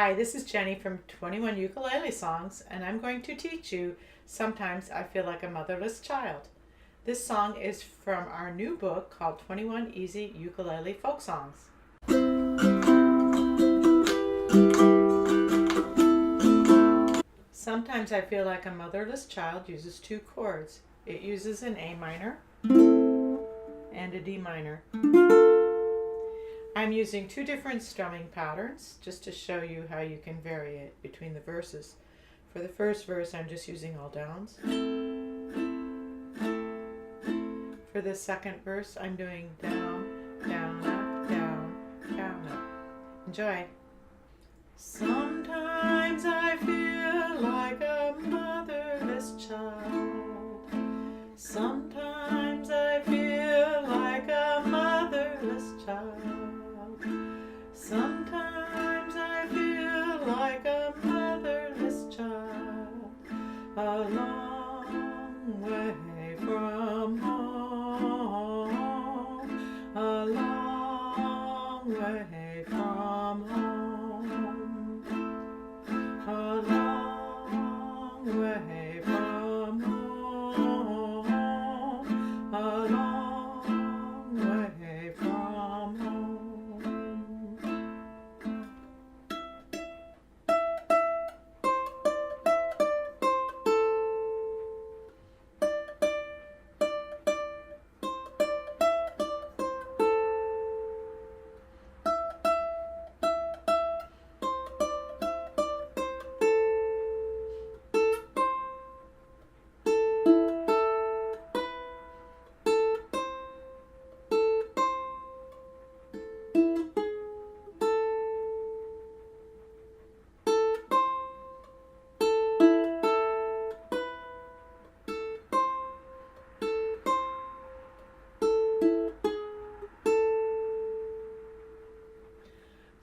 Hi, this is Jenny from 21 Ukulele Songs, and I'm going to teach you Sometimes I Feel Like a Motherless Child. This song is from our new book called 21 Easy Ukulele Folk Songs. Sometimes I Feel Like a Motherless Child uses two chords. It uses an A minor and a D minor. I'm using two different strumming patterns just to show you how you can vary it between the verses. For the first verse, I'm just using all downs. For the second verse, I'm doing down, down, up, down, down, up. Enjoy. Sometimes I feel like a motherless child. Sometimes I feel like a motherless child. Sometimes I feel like a motherless child, a long way from home, a long way from home, a long way from home, a long way from home.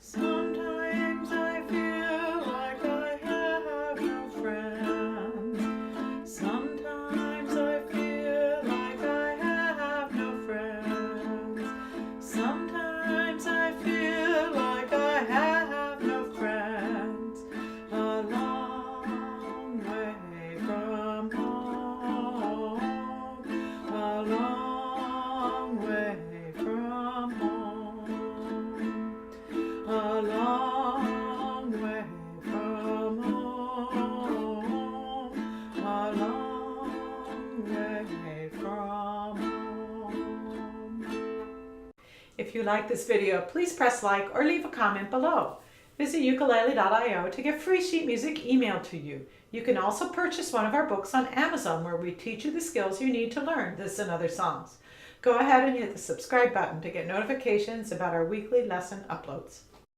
Sometimes I feel like I have no friends. Sometimes I feel like I have no friends. Sometimes I feel like I have no friends. A long way from home. A long way from home. A long way from home, a long way from home. If you like this video, please press like or leave a comment below. Visit ukulele.io to get free sheet music emailed to you. You can also purchase one of our books on Amazon where we teach you the skills you need to learn this and other songs. Go ahead and hit the subscribe button to get notifications about our weekly lesson uploads.